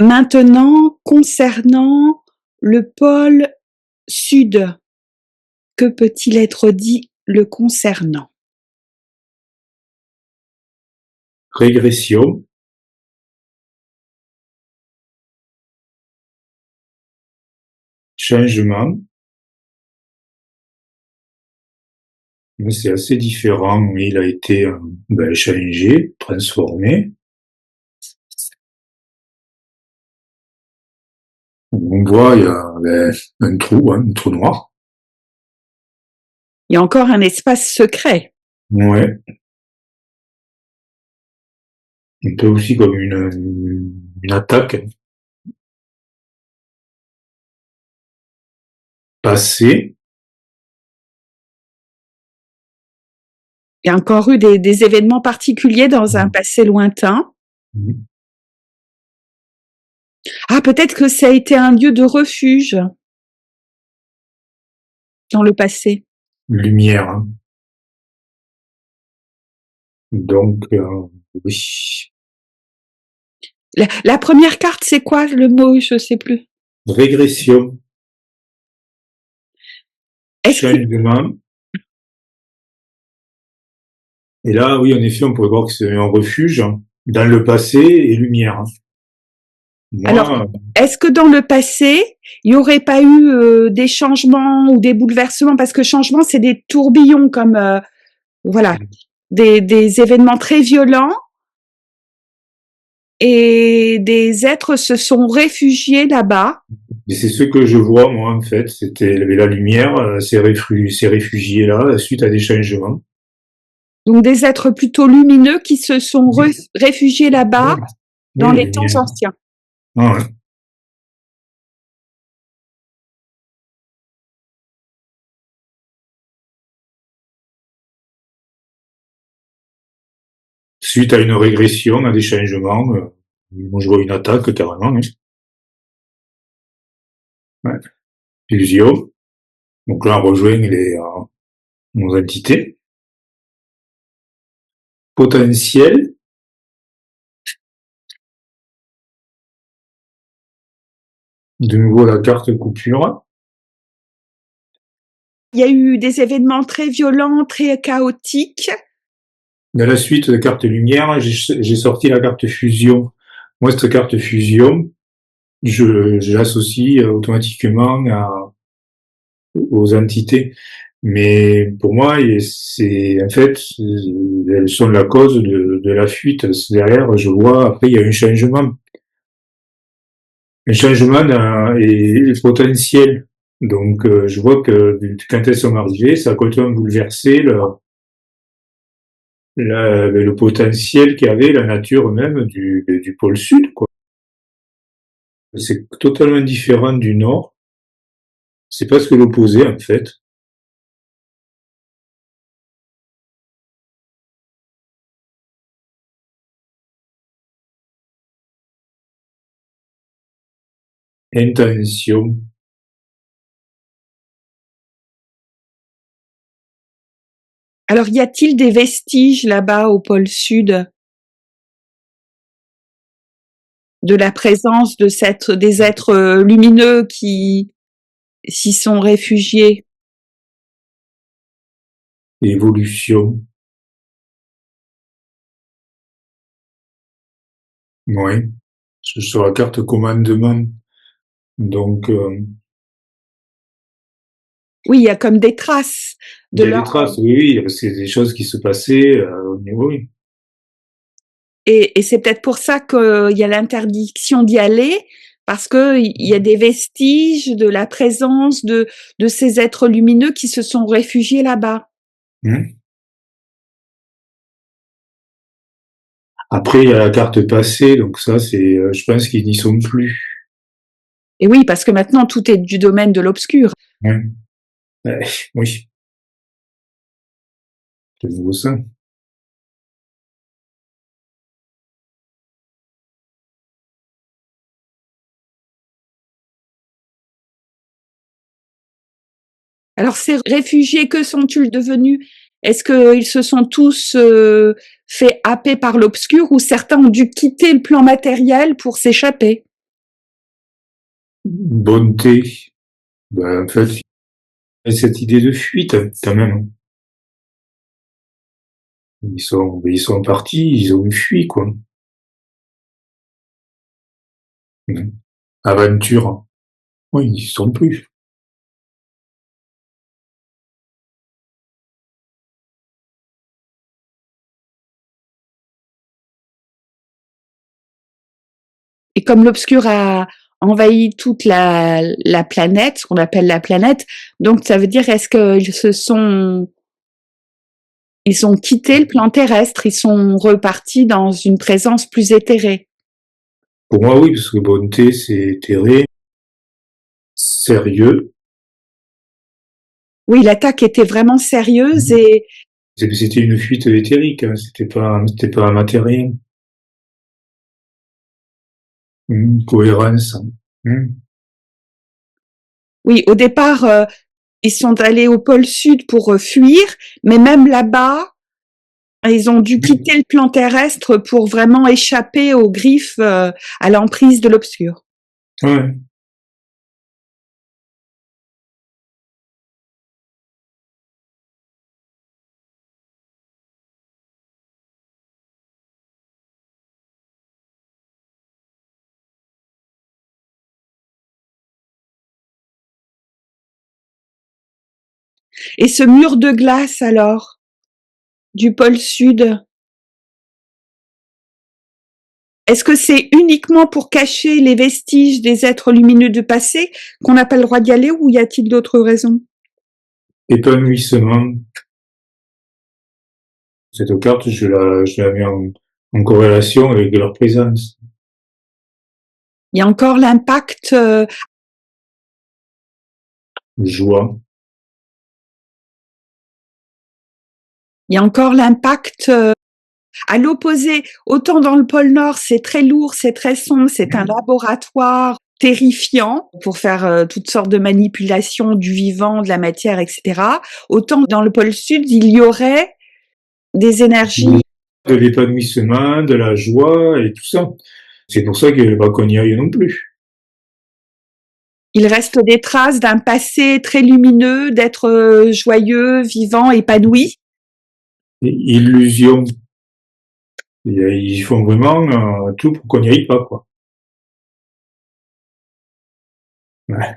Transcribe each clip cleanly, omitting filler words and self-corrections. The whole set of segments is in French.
Maintenant, concernant le pôle sud, que peut-il être dit le concernant? Régression. Changement. Mais c'est assez différent, mais il a été changé, transformé. On voit, il y a un trou noir. Il y a encore un espace secret. Ouais. Un peu aussi comme une attaque. Passé. Il y a encore eu des événements particuliers dans un passé lointain. Ah, peut-être que ça a été un lieu de refuge dans le passé. Lumière. Hein. Donc, oui. La première carte, c'est quoi le mot? Je sais plus. Régression. Changement. Et là, oui, en effet, on pourrait voir que c'est un refuge dans le passé et lumière. Moi, alors, est-ce que dans le passé, il n'y aurait pas eu des changements ou des bouleversements? Parce que changement, c'est des tourbillons comme, voilà, des événements très violents. Et des êtres se sont réfugiés là-bas. Et c'est ce que je vois, moi, en fait. C'était la lumière, s'est réfugiée là, suite à des changements. Donc des êtres plutôt lumineux qui se sont réfugiés là-bas dans les temps anciens. Ah, ouais. Suite à une régression, à des changements, moi je vois une attaque carrément. Hein. Ouais. Fusion. Donc là, on rejoint nos entités. Potentiel. De nouveau la carte coupure. Il y a eu des événements très violents, très chaotiques. Dans la suite de carte lumière, j'ai sorti la carte fusion. Moi, cette carte fusion, je l'associe automatiquement aux entités. Mais pour moi, c'est en fait, elles sont la cause de la fuite. Derrière, je vois après il y a un changement. Un changement est potentiel. Donc, je vois que quand elles sont arrivées, ça a complètement bouleversé le potentiel qu'avait la nature même du pôle sud, quoi. C'est totalement différent du nord. C'est presque l'opposé, en fait. Intention. Alors, y a-t-il des vestiges là-bas au pôle sud de la présence de des êtres lumineux qui s'y sont réfugiés? Évolution. Oui. Sur la carte commandement. Donc, oui, il y a comme des traces de il y a des leur... traces, oui, parce que c'est des choses qui se passaient au niveau, oui. Et c'est peut-être pour ça qu'il y a l'interdiction d'y aller, parce qu'il y a des vestiges de la présence de ces êtres lumineux qui se sont réfugiés là-bas. Après, il y a la carte passée, donc ça, c'est, je pense qu'ils n'y sont plus. Et oui, parce que maintenant, tout est du domaine de l'obscur. Oui. C'est nouveau ça. Alors, ces réfugiés, que sont-ils devenus? Est-ce qu'ils se sont tous fait happer par l'obscur ou certains ont dû quitter le plan matériel pour s'échapper? Bonté, ben, en fait, il y a cette idée de fuite, quand même. Ils sont partis, ils ont fui, quoi. Aventure, oui, ils y sont plus. Et comme l'obscur a envahi toute la planète, ce qu'on appelle la planète, donc ça veut dire est-ce ils ont quitté le plan terrestre, ils sont repartis dans une présence plus éthérée. Pour moi, oui, parce que bonté, c'est éthéré, sérieux. Oui, l'attaque était vraiment sérieuse Mmh. et C'était une fuite éthérique, hein, c'était pas matériel. Cohérence. oui, au départ, ils sont allés au pôle sud pour fuir, mais même là-bas, ils ont dû quitter le plan terrestre pour vraiment échapper aux griffes, à l'emprise de l'obscur. Ouais. Et ce mur de glace alors, du pôle sud, est-ce que c'est uniquement pour cacher les vestiges des êtres lumineux du passé qu'on n'a pas le droit d'y aller ou y a-t-il d'autres raisons? Épanouissement. Cette carte, je la mets en corrélation avec leur présence. Il y a encore l'impact, Joie. il y a encore l'impact à l'opposé. Autant dans le pôle Nord, c'est très lourd, c'est très sombre, c'est un laboratoire terrifiant pour faire toutes sortes de manipulations du vivant, de la matière, etc. Autant dans le pôle Sud, il y aurait des énergies. De l'épanouissement, de la joie et tout ça. C'est pour ça qu'il ne faut pas qu'on y aille non plus. Il reste des traces d'un passé très lumineux, d'être joyeux, vivant, épanoui. Illusion. Ils font vraiment tout pour qu'on n'y aille pas, quoi. Ouais.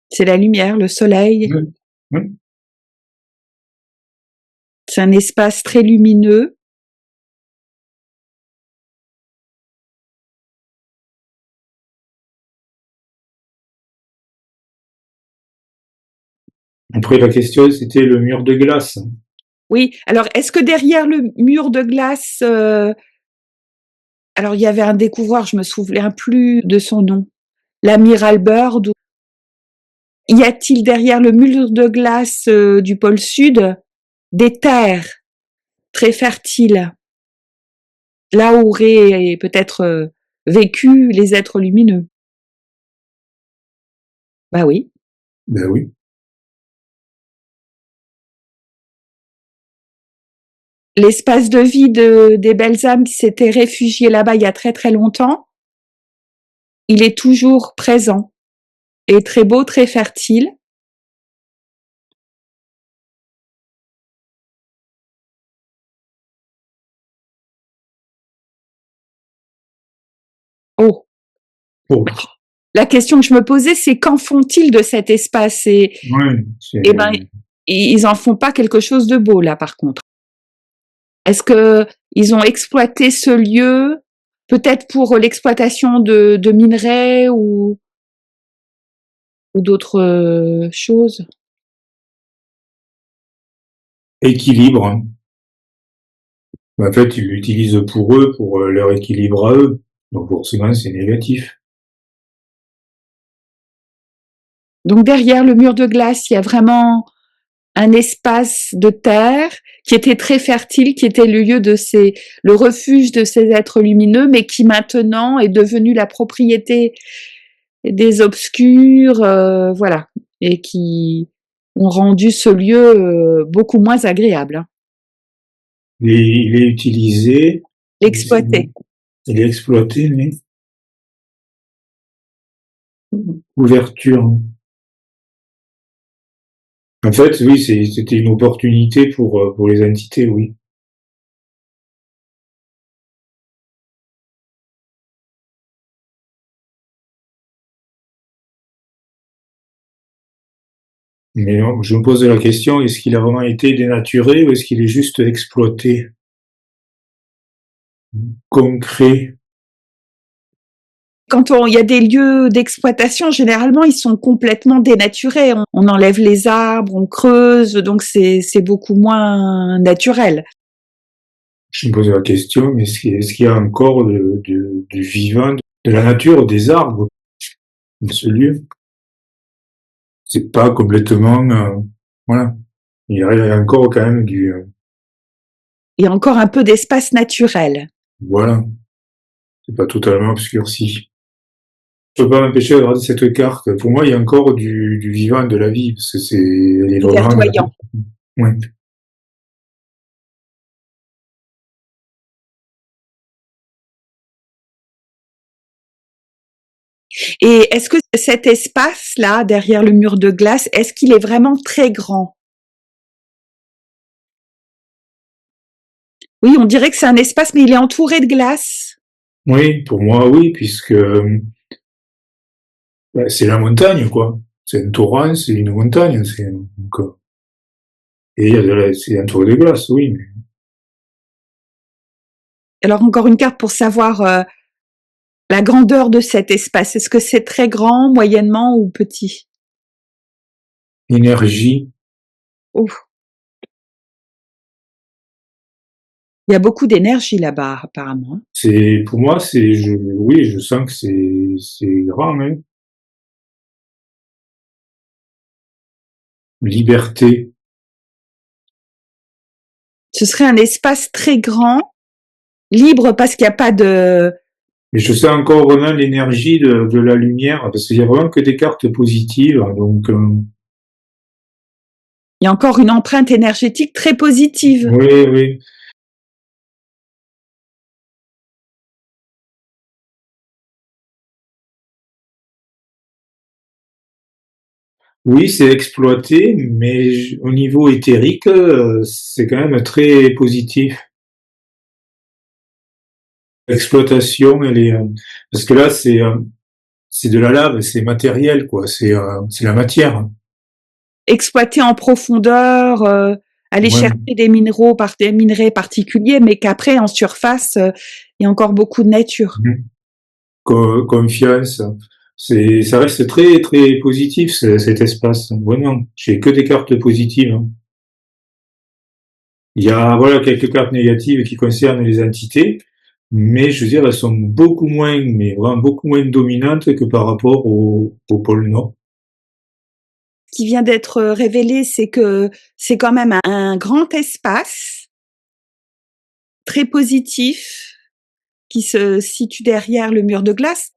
C'est la lumière, le soleil. Ouais. Ouais. C'est un espace très lumineux. Après, la question, c'était le mur de glace. Oui, alors est-ce que derrière le mur de glace, alors il y avait un découvreur, je me souviens plus de son nom, l'amiral Byrd. Y a-t-il derrière le mur de glace du pôle Sud des terres très fertiles, là où auraient peut-être vécu les êtres lumineux? Bah oui. Ben oui. L'espace de vie des belles âmes qui s'étaient réfugiées là-bas il y a très très longtemps, il est toujours présent et très beau, très fertile. Oh, Oh. la question que je me posais, c'est qu'en font-ils de cet espace? Ouais, Eh ben, ils en font pas quelque chose de beau là, par contre. Est-ce que ils ont exploité ce lieu, peut-être pour l'exploitation de minerais ou d'autres choses? équilibre. Hein. En fait, ils l'utilisent pour eux, pour leur équilibre à eux. Donc forcément, c'est négatif. Donc derrière le mur de glace, il y a vraiment un espace de terre qui était très fertile, qui était le lieu le refuge de ces êtres lumineux, mais qui maintenant est devenu la propriété des obscurs, voilà, et qui ont rendu ce lieu beaucoup moins agréable. Hein. Il est utilisé, L'exploiter. il est exploité, mais Ouverture. En fait, oui, c'était une opportunité pour les entités, oui. Mais non, je me pose la question, est-ce qu'il a vraiment été dénaturé ou est-ce qu'il est juste exploité? Concret. Quand il y a des lieux d'exploitation, généralement, ils sont complètement dénaturés. On enlève les arbres, on creuse, donc c'est beaucoup moins naturel. Je me pose la question, est-ce qu'il y a encore du vivant, de la nature, des arbres dans ce lieu? C'est pas complètement, voilà. Il y a encore quand même Il y a encore un peu d'espace naturel. voilà. C'est pas totalement obscurci. Je peux pas m'empêcher de regarder cette carte. Pour moi, il y a encore du vivant, de la vie, parce que elle est Du vraiment, verdoyant. ouais. Et est-ce que cet espace-là, derrière le mur de glace, est-ce qu'il est vraiment très grand? Oui, on dirait que c'est un espace, mais il est entouré de glace. Oui, pour moi, oui, puisque bah, c'est la montagne, quoi. C'est un torrent, c'est une montagne, et c'est entouré de glace, oui. Alors encore une carte pour savoir la grandeur de cet espace. Est-ce que c'est très grand, moyennement ou petit? Énergie, Ouf, il y a beaucoup d'énergie là-bas, apparemment. pour moi, oui, je sens que c'est grand, hein. Liberté. Ce serait un espace très grand, libre parce qu'il n'y a pas de... Mais je sens encore vraiment l'énergie de la lumière, parce qu'il y a vraiment que des cartes positives, donc, Il y a encore une empreinte énergétique très positive. oui, oui. Oui, c'est exploité, mais au niveau éthérique, c'est quand même très positif. L'exploitation, parce que là, c'est de la lave, c'est matériel, quoi. C'est la matière. Exploiter en profondeur, aller Ouais. chercher des minerais particuliers, mais qu'après, en surface, il y a encore beaucoup de nature. Mhm. Confiance. Ça reste très, très positif, cet espace. Vraiment. J'ai que des cartes positives, hein. Il y a, voilà, quelques cartes négatives qui concernent les entités, mais je veux dire, elles sont beaucoup moins, mais vraiment beaucoup moins dominantes que par rapport au pôle Nord. Ce qui vient d'être révélé, c'est que c'est quand même un grand espace très positif qui se situe derrière le mur de glace.